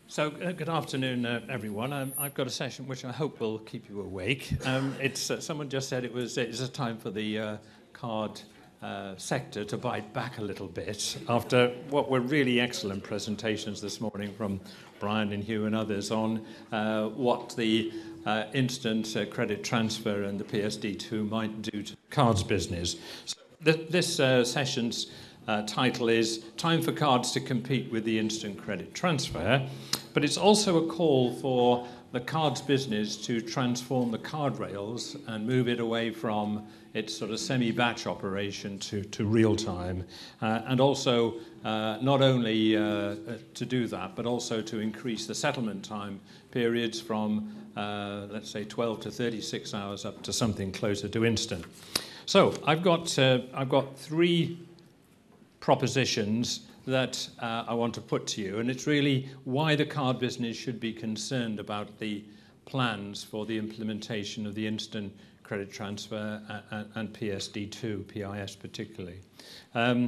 So, good afternoon, everyone. I've got a session which I hope will keep you awake. Someone just said it's a time for the card sector to bite back a little bit after what were really excellent presentations this morning from Brian and Hugh and others on what the instant credit transfer and the PSD2 might do to the cards business. So this session's title is Time for Cards to Compete with the Instant Credit Transfer, but it's also a call for the cards business to transform the card rails and move it away from its sort of semi-batch operation to real-time, and also not only to do that, but also to increase the settlement time periods from, let's say, 12 to 36 hours up to something closer to instant. So I've got three propositions that I want to put to you, and it's really why the card business should be concerned about the plans for the implementation of the instant credit transfer and PSD2, PIS particularly. The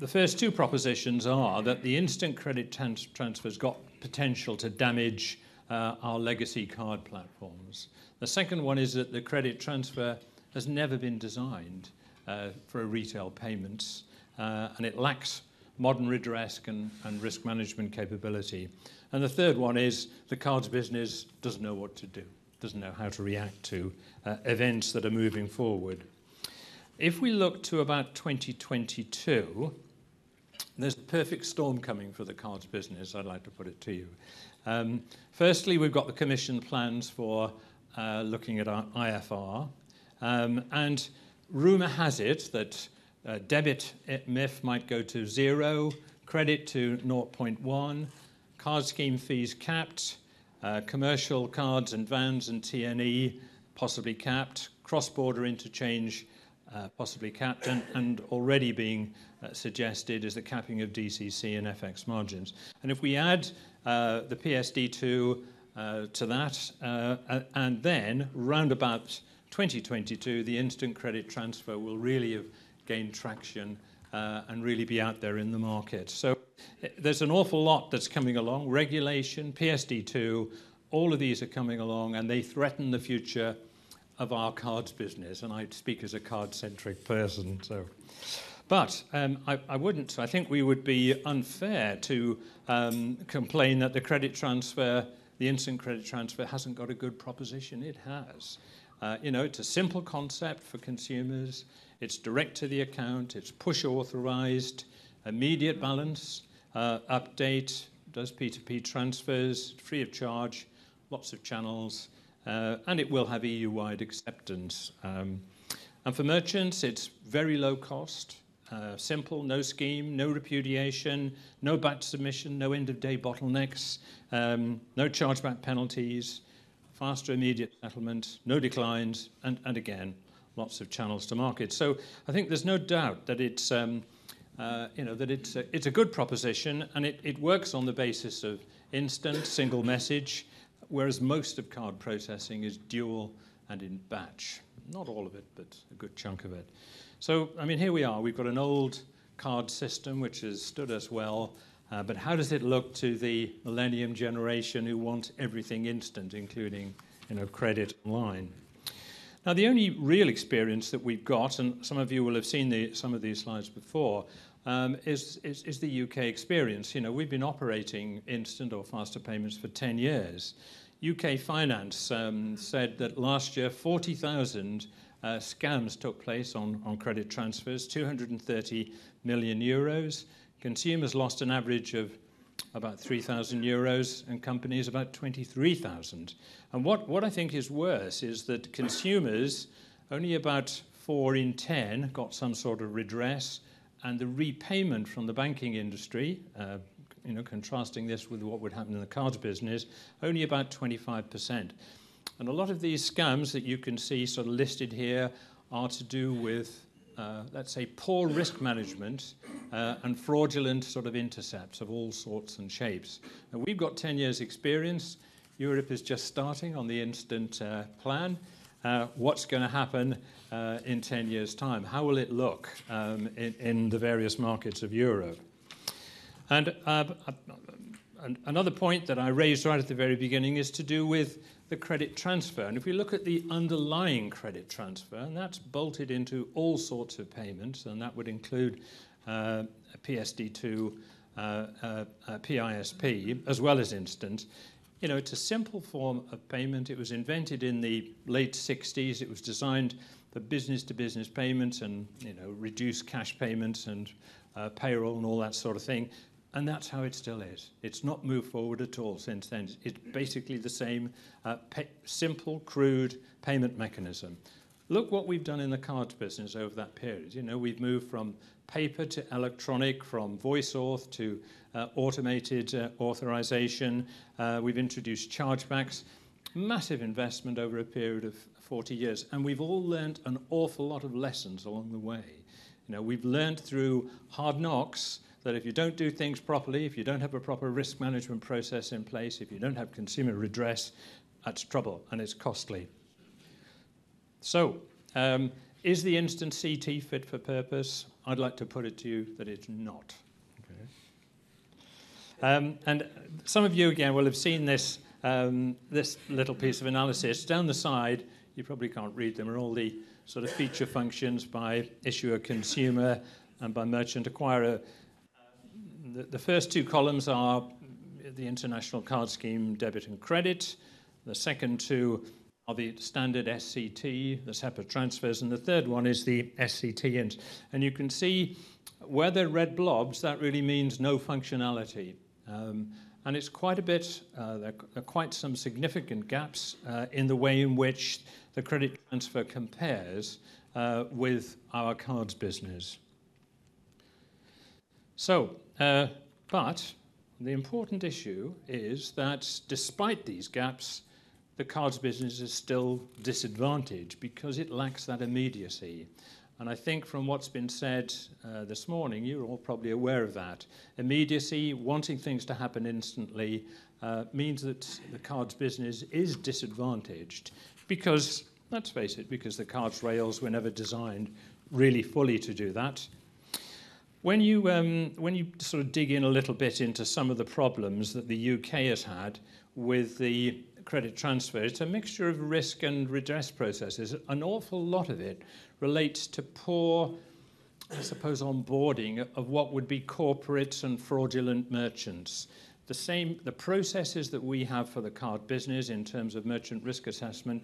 first two propositions are that the instant credit transfer's got potential to damage our legacy card platforms. The second one is that the credit transfer has never been designed for retail payments, and it lacks modern redress and risk management capability. And the third one is the cards business doesn't know what to do, doesn't know how to react to events that are moving forward. If we look to about 2022, there's a perfect storm coming for the cards business, I'd like to put it to you. Firstly, we've got the Commission plans for looking at our IFR, and rumour has it that debit MIF might go to 0, credit to 0.1, card scheme fees capped, commercial cards and vans and TNE possibly capped, cross-border interchange possibly capped, and already being suggested is the capping of DCC and FX margins. And if we add the PSD2 to that, and then round about 2022, the instant credit transfer will really have gained traction and really be out there in the market. So there's an awful lot that's coming along. Regulation, PSD2, all of these are coming along, and they threaten the future of our cards business. And I speak as a card-centric person. But I wouldn't. I think we would be unfair to complain that the credit transfer, the instant credit transfer, hasn't got a good proposition. It has. It's a simple concept for consumers. It's direct to the account. It's push authorized, immediate balance, update, does P2P transfers, free of charge, lots of channels, and it will have EU-wide acceptance. And for merchants, it's very low cost, simple, no scheme, no repudiation, no batch submission, no end-of-day bottlenecks, no chargeback penalties, faster immediate settlement, no declines, and again, lots of channels to market. So I think there's no doubt that it's a good proposition, and it works on the basis of instant single message, whereas most of card processing is dual and in batch. Not all of it, but a good chunk of it. So I mean, here we are. We've got an old card system which has stood us well. But how does it look to the millennium generation who want everything instant, including, credit online? Now, the only real experience that we've got, and some of you will have seen some of these slides before, is the UK experience. We've been operating instant or faster payments for 10 years. UK Finance said that last year 40,000 scams took place on credit transfers, 230 million euros. Consumers lost an average of about 3,000 euros and companies about 23,000. And what I think is worse is that consumers, only about 4 in 10 got some sort of redress, and the repayment from the banking industry, contrasting this with what would happen in the cards business, only about 25%. And a lot of these scams that you can see sort of listed here are to do with let's say, poor risk management and fraudulent sort of intercepts of all sorts and shapes. Now, we've got 10 years experience. Europe is just starting on the instant plan. What's going to happen in 10 years' time? How will it look in the various markets of Europe? And another point that I raised right at the very beginning is to do with the credit transfer. And if we look at the underlying credit transfer, and that's bolted into all sorts of payments, and that would include PSD2, PISP, as well as instant. You know, it's a simple form of payment. It was invented in the late 60s. It was designed for business-to-business payments and, you know, reduced cash payments and payroll and all that sort of thing. And that's how it still is. It's not moved forward at all since then. It's basically the same simple, crude payment mechanism. Look what we've done in the cards business over that period. You know, we've moved from paper to electronic, from voice auth to automated authorization. We've introduced chargebacks. Massive investment over a period of 40 years. And we've all learned an awful lot of lessons along the way. You know, we've learned through hard knocks that if you don't do things properly, if you don't have a proper risk management process in place, if you don't have consumer redress, that's trouble and it's costly. So, is the instant CT fit for purpose? I'd like to put it to you that it's not. Okay. And some of you, again, will have seen this, this little piece of analysis. Down the side, you probably can't read them, are all the sort of feature functions by issuer consumer and by merchant acquirer. The first two columns are the international card scheme debit and credit. The second two are the standard SCT, the separate transfers, and the third one is the SCT. And you can see where they're red blobs, that really means no functionality. And it's quite a bit, there are quite some significant gaps in the way in which the credit transfer compares with our cards business. So, but the important issue is that despite these gaps, the cards business is still disadvantaged because it lacks that immediacy. And I think from what's been said this morning, you're all probably aware of that. Immediacy, wanting things to happen instantly, means that the cards business is disadvantaged because, let's face it, because the cards rails were never designed really fully to do that. When you sort of dig in a little bit into some of the problems that the UK has had with the credit transfer, it's a mixture of risk and redress processes. An awful lot of it relates to poor, I suppose, onboarding of what would be corporates and fraudulent merchants. The processes that we have for the card business in terms of merchant risk assessment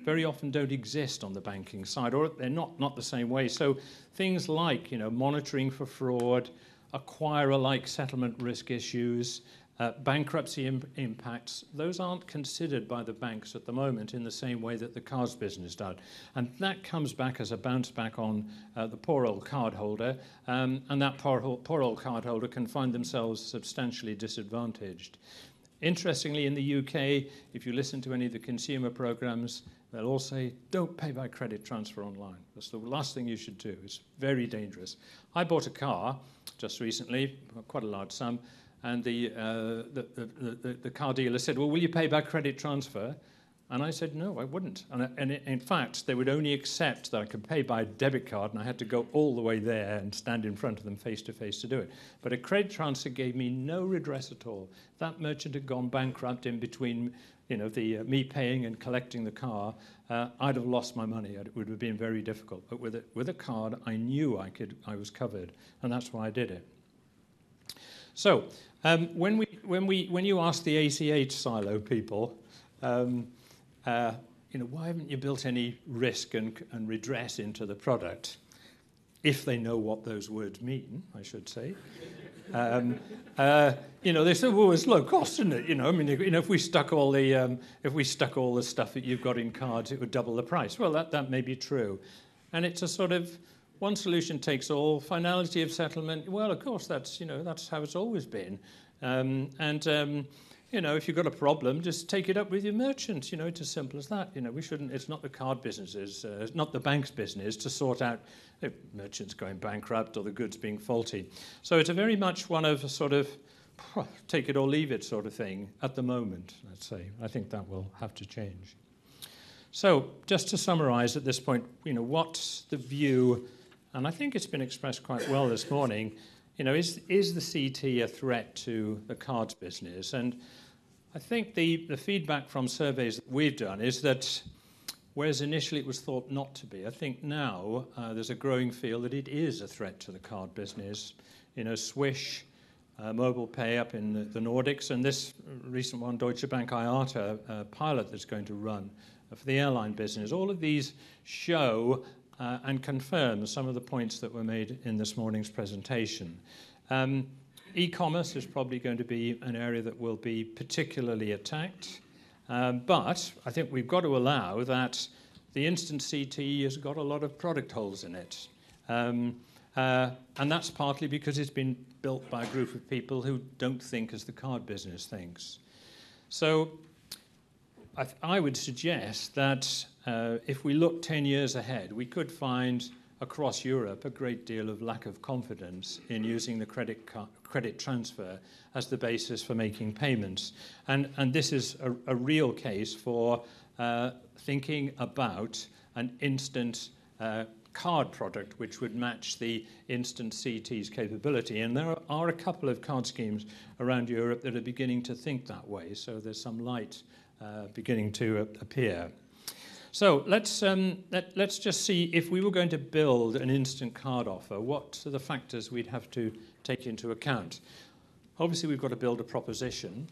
very often don't exist on the banking side, or they're not the same way. So things like, you know, monitoring for fraud, acquirer-like settlement risk issues, bankruptcy impacts, those aren't considered by the banks at the moment in the same way that the cards business does. And that comes back as a bounce back on the poor old cardholder, and that poor old cardholder can find themselves substantially disadvantaged. Interestingly, in the UK, if you listen to any of the consumer programs, they'll all say, don't pay by credit transfer online. That's the last thing you should do. It's very dangerous. I bought a car just recently, quite a large sum, and the car dealer said, well, will you pay by credit transfer? And I said, no, I wouldn't. And in fact, they would only accept that I could pay by a debit card, and I had to go all the way there and stand in front of them face to face to do it. But a credit transfer gave me no redress at all. That merchant had gone bankrupt in between, you know, me paying and collecting the car. I'd have lost my money. It would have been very difficult. But with a card, I knew I was covered, and that's why I did it. So when you ask the ACH silo people, you know, why haven't you built any risk and redress into the product? If they know what those words mean, I should say. You know, they say, well, it's low cost, isn't it? You know, I mean, you know, if we stuck all the stuff that you've got in cards, it would double the price. Well, that may be true, and it's a sort of one solution takes all. Finality of settlement. Well, of course, that's how it's always been, you know, if you've got a problem, just take it up with your merchant. You know, it's as simple as that. You know, we shouldn't. It's not the card businesses, it's not the bank's business to sort out if merchants going bankrupt or the goods being faulty. So it's a very much one of a sort of take it or leave it sort of thing at the moment. Let's say. I think that will have to change. So just to summarise at this point, you know, what's the view? And I think it's been expressed quite well this morning. is the CT a threat to the cards business? And I think the feedback from surveys that we've done is that whereas initially it was thought not to be, I think now there's a growing feel that it is a threat to the card business. Swish, Mobile Pay up in the Nordics, and this recent one, Deutsche Bank IATA pilot that's going to run for the airline business. All of these show and confirm some of the points that were made in this morning's presentation. E-commerce is probably going to be an area that will be particularly attacked, but I think we've got to allow that the instant CT has got a lot of product holes in it. And that's partly because it's been built by a group of people who don't think as the card business thinks. So I would suggest that if we look 10 years ahead, we could find across Europe a great deal of lack of confidence in using the credit transfer as the basis for making payments. And this is a real case for thinking about an instant card product which would match the instant CT's capability. And there are a couple of card schemes around Europe that are beginning to think that way. So there's some light beginning to appear. So let's just see if we were going to build an instant card offer, what are the factors we'd have to take into account? Obviously, we've got to build a proposition.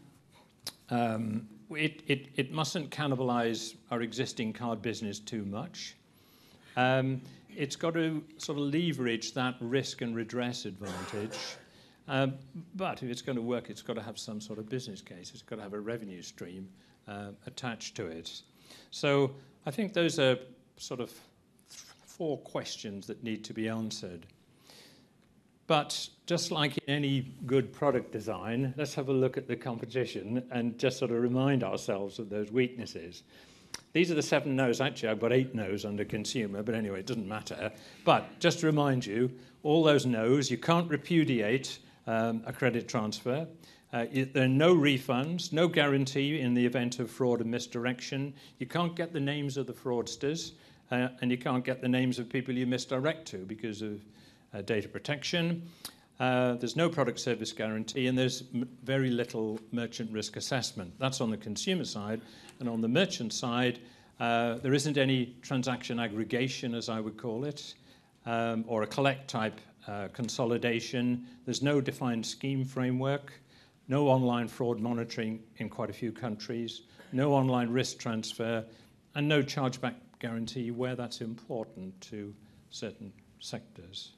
It mustn't cannibalize our existing card business too much. It's got to sort of leverage that risk and redress advantage. But if it's going to work, it's got to have some sort of business case. It's got to have a revenue stream attached to it. So I think those are sort of 4 questions that need to be answered. But just like in any good product design, let's have a look at the competition and just sort of remind ourselves of those weaknesses. These are the 7 no's. Actually, I've got 8 no's under consumer, but anyway, it doesn't matter. But just to remind you, all those no's, you can't repudiate a credit transfer. There are no refunds, no guarantee in the event of fraud and misdirection. You can't get the names of the fraudsters, and you can't get the names of people you misdirect to because of data protection. There's no product service guarantee, and there's very little merchant risk assessment. That's on the consumer side. And on the merchant side, there isn't any transaction aggregation, as I would call it, or a collect type consolidation. There's no defined scheme framework, no online fraud monitoring in quite a few countries, no online risk transfer, and no chargeback guarantee where that's important to certain sectors.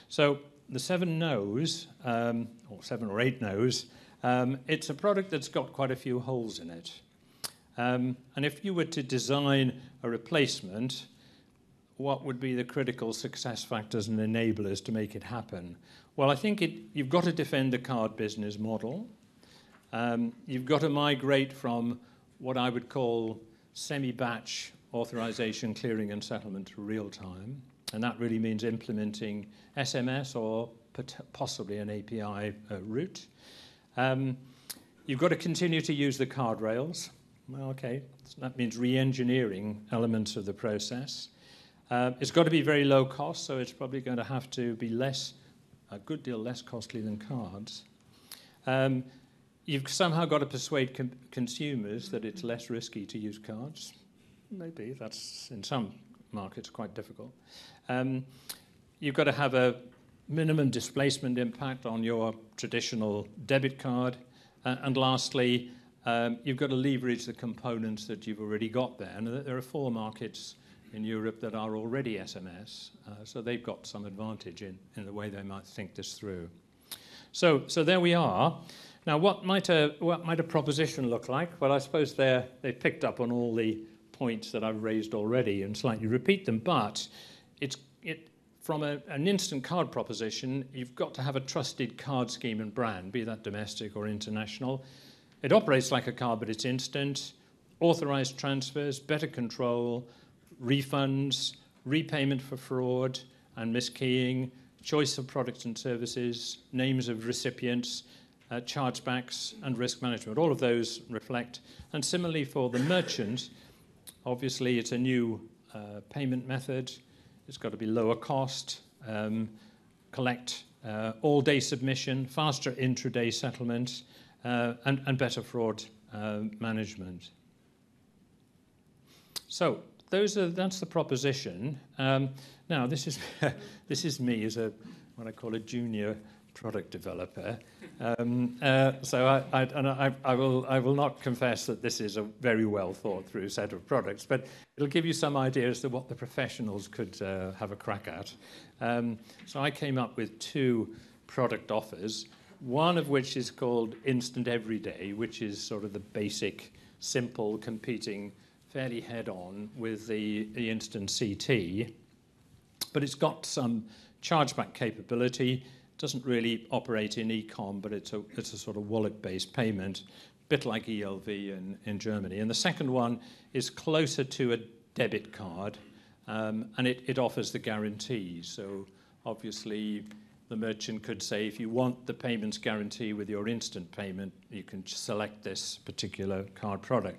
So the 7 no's, or 7 or 8 no's, it's a product that's got quite a few holes in it. And if you were to design a replacement, what would be the critical success factors and enablers to make it happen? Well, I think you've got to defend the card business model. You've got to migrate from what I would call semi-batch authorization, clearing and settlement to real time. And that really means implementing SMS or possibly an API route. You've got to continue to use the card rails. Well, okay, so that means re-engineering elements of the process. It's got to be very low cost, so it's probably going to have to be a good deal less costly than cards. You've somehow got to persuade consumers that it's less risky to use cards. Maybe that's, in some markets, quite difficult. You've got to have a minimum displacement impact on your traditional debit card. And lastly, you've got to leverage the components that you've already got there. And there are 4 markets in Europe that are already SMS, so they've got some advantage in the way they might think this through. So there we are. Now, what might a proposition look like? Well, I suppose they picked up on all the points that I've raised already and slightly repeat them, but from an instant card proposition, you've got to have a trusted card scheme and brand, be that domestic or international. It operates like a card, but it's instant. Authorized transfers, better control, refunds, repayment for fraud and miskeying, choice of products and services, names of recipients, chargebacks and risk management. All of those reflect. And similarly for the merchant, obviously it's a new payment method. It's got to be lower cost, collect all-day submission, faster intraday settlement, and better fraud management. So that's the proposition. Now this is this is me as what I call a junior product developer. So I will not confess that this is a very well thought through set of products, but it'll give you some idea as to what the professionals could have a crack at. So I came up with 2 product offers, one of which is called Instant Everyday, which is sort of the basic, simple, competing fairly head-on with the Instant CT, but it's got some chargeback capability. Doesn't really operate in e-com, but it's a sort of wallet-based payment, a bit like ELV in Germany. And the second one is closer to a debit card, and it offers the guarantee. So obviously, the merchant could say, if you want the payments guarantee with your instant payment, you can select this particular card product.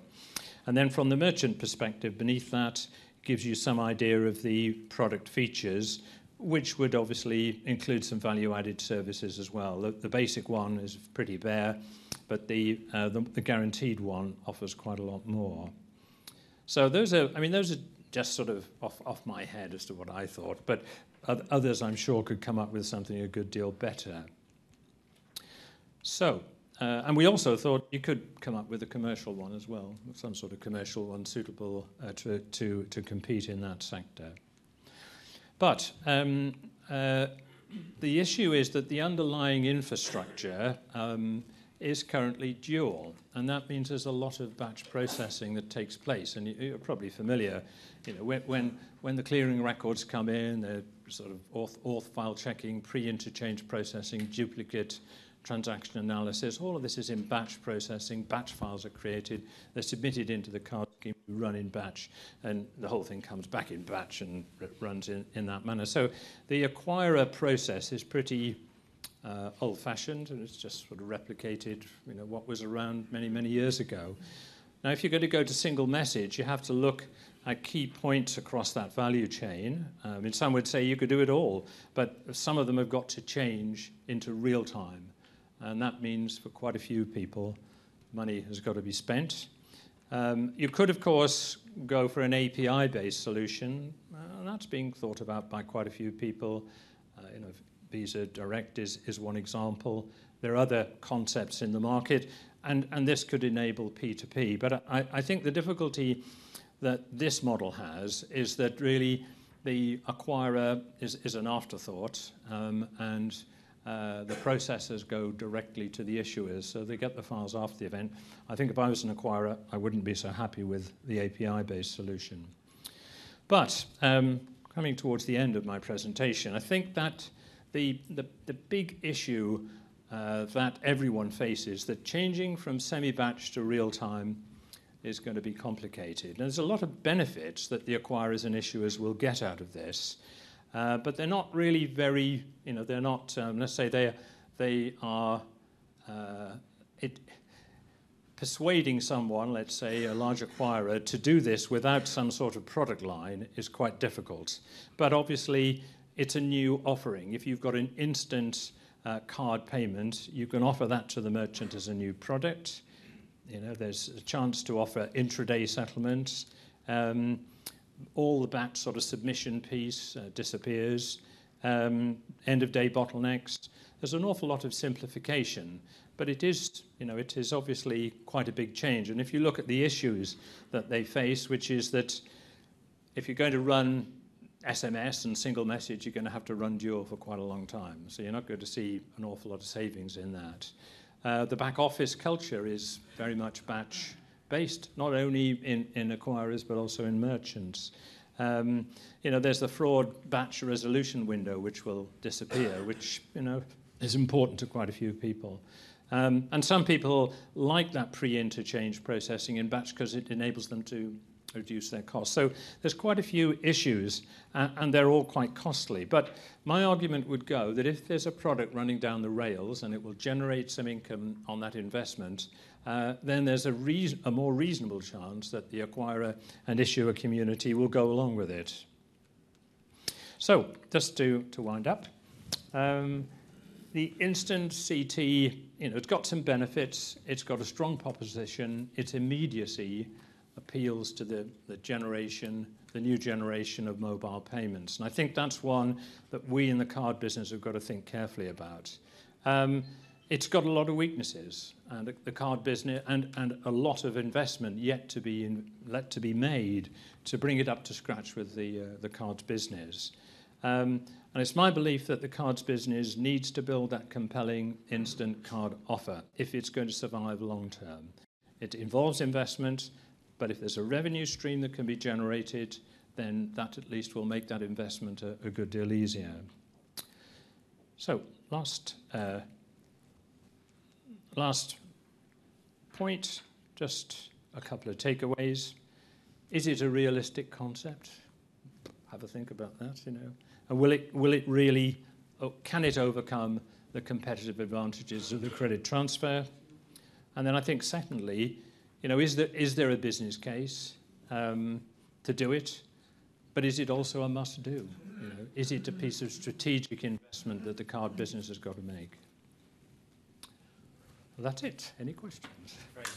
And then from the merchant perspective, beneath that gives you some idea of the product features, which would obviously include some value-added services as well. The basic one is pretty bare, but the guaranteed one offers quite a lot more. So those are just sort of off my head as to what I thought, but others I'm sure could come up with something a good deal better. So, and we also thought you could come up with a commercial one as well, some sort of commercial one suitable to compete in that sector. But the issue is that the underlying infrastructure is currently dual, and that means there's a lot of batch processing that takes place. And you're probably familiar, when the clearing records come in, they're sort of auth file checking, pre-interchange processing, duplicate transaction analysis. All of this is in batch processing. Batch files are created. They're submitted into the card scheme, run in batch, and the whole thing comes back in batch and runs in that manner. So the acquirer process is pretty old-fashioned, and it's just sort of replicated what was around many, many years ago. Now, if you're going to go to single message, you have to look at key points across that value chain. Some would say you could do it all, but some of them have got to change into real time. And that means for quite a few people, money has got to be spent. You could, of course, go for an API-based solution. And that's being thought about by quite a few people. Visa Direct is one example. There are other concepts in the market, and this could enable P2P. But I think the difficulty that this model has is that really the acquirer is an afterthought, and the processors go directly to the issuers, so they get the files after the event. I think if I was an acquirer, I wouldn't be so happy with the API-based solution. But coming towards the end of my presentation, I think that the big issue that everyone faces, that changing from semi-batch to real-time is going to be complicated. And there's a lot of benefits that the acquirers and issuers will get out of this. But they're not really very, they're not, let's say they are persuading someone, let's say a large acquirer, to do this without some sort of product line is quite difficult. But obviously, it's a new offering. If you've got an instant card payment, you can offer that to the merchant as a new product. There's a chance to offer intraday settlements. All the batch sort of submission piece disappears. End-of-day bottlenecks. There's an awful lot of simplification, but it is obviously quite a big change. And if you look at the issues that they face, which is that if you're going to run SMS and single message, you're going to have to run dual for quite a long time. So you're not going to see an awful lot of savings in that. The back office culture is very much batch-based, not only in acquirers but also in merchants. There's the fraud batch resolution window, which will disappear, which is important to quite a few people. And some people like that pre-interchange processing in batch because it enables them to reduce their costs. So there's quite a few issues, and they're all quite costly. But my argument would go that if there's a product running down the rails and it will generate some income on that investment, then there's a more reasonable chance that the acquirer and issuer community will go along with it. So just to wind up, the Instant CT, it's got some benefits. It's got a strong proposition. Its immediacy appeals to the new generation of mobile payments. And I think that's one that we in the card business have got to think carefully about. It's got a lot of weaknesses, and the card business, and a lot of investment yet to be made to bring it up to scratch with the cards business. And it's my belief that the cards business needs to build that compelling instant card offer if it's going to survive long term. It involves investment, but if there's a revenue stream that can be generated, then that at least will make that investment a good deal easier. So last point, just a couple of takeaways. Is it a realistic concept? Have a think about that, And will it really, can it overcome the competitive advantages of the credit transfer? And then I think secondly, is there a business case to do it? But is it also a must do? Is it a piece of strategic investment that the card business has got to make? Well, that's it. Any questions? Great.